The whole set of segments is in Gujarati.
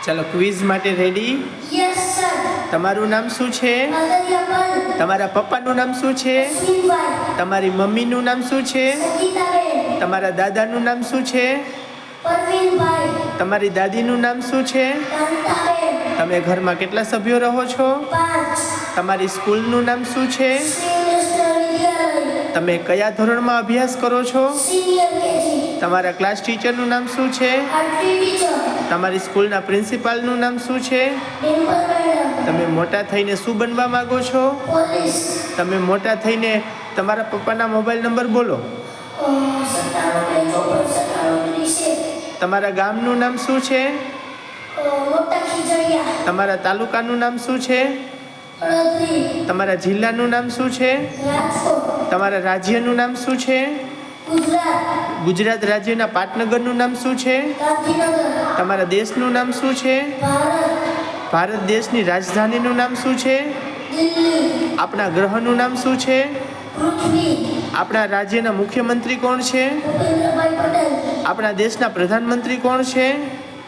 ચાલો ક્વિઝ માટે રેડી? Yes sir. તમારું નામ શું છે? અગત્યપન. તમારા પપ્પાનું નામ શું છે? અશ્વિનભાઈ. તમારી મમ્મીનું નામ શું છે? સગીતાબેન. તમારા દાદાનું નામ શું છે? પરવીનભાઈ. તમારી દાદીનું નામ શું છે? કાંતાબેન. તમે ઘરમાં કેટલા સભ્યો રહો છો? 5. તમારી સ્કૂલનું નામ શું છે? શ્રી નેશનલ વિદ્યાલય. તમે કયા ધોરણમાં અભ્યાસ કરો છો? Senior KG. તમારા ક્લાસ ટીચરનું નામ શું છે? આરતી ટીચર. તમારી સ્કૂલના પ્રિન્સિપાલનું નામ શું છે? ડિમ્પલ મેડમ. તમે મોટા થઈને શું બનવા માંગો છો? પોલીસ. તમે મોટા થઈને તમારા પપ્પાના મોબાઈલ નંબર બોલો. 97 તમારા ગામનું નામ શું છે? મોટા ખીજડીયા. તમારા તાલુકાનું નામ શું છે? હળદરી. તમારા જિલ્લાનું નામ શું છે? રાજકોટ. તમારા રાજ્યનું નામ શું છે? ગુજરાત. ગુજરાત રાજ્યના પાટનગરનું નામ શું છે? ગાંધીનગર. તમારા દેશનું નામ શું છે? ભારત. ભારત દેશની રાજધાનીનું નામ શું છે? દિલ્હી. આપણા ગ્રહનું નામ શું છે? પૃથ્વી. આપણા રાજ્યના મુખ્યમંત્રી કોણ છે? ભૂપેન્દ્રભાઈ પટેલ. આપણા દેશના પ્રધાનમંત્રી કોણ છે?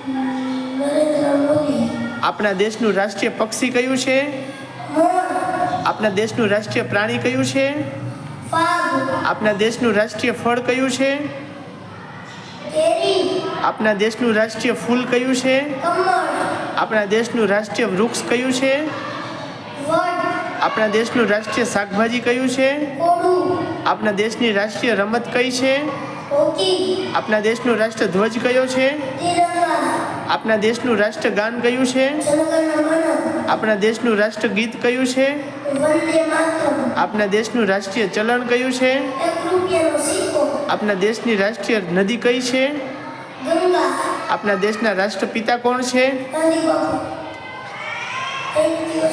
નરેન્દ્ર મોદી. આપણા દેશનું રાષ્ટ્રીય પક્ષી કયું છે? મોર. આપણા દેશનું રાષ્ટ્રીય પ્રાણી કયું છે? વાઘ. આપણા દેશનું રાષ્ટ્રીય ફળ કયું છે? કેરી. આપણા દેશનું રાષ્ટ્રીય ફૂલ કયું છે? કમળ. આપણા દેશનું રાષ્ટ્રીય વૃક્ષ કયું છે? વડ. આપણા દેશનું રાષ્ટ્રીય શાકભાજી કયું છે? કોડું. આપણા દેશની રાષ્ટ્રીય રમત કઈ છે? હોકી. આપણા દેશનું રાષ્ટ્રધ્વજ કયો છે? તિરંગા. આપણા દેશનું રાષ્ટ્રગાન કયું છે? જનગણ મન. આપણા દેશનું રાષ્ટ્રગીત કયું છે? વંદે માતરમ. આપણા દેશનું રાષ્ટ્રીય ચલણ કયું છે? 1 રૂપિયાનો સિક્કો. આપણા દેશની રાષ્ટ્રીય નદી કઈ છે? ગંગા. આપણા દેશના રાષ્ટ્રપિતા કોણ છે? ગાંધી બાપુ. Thank you.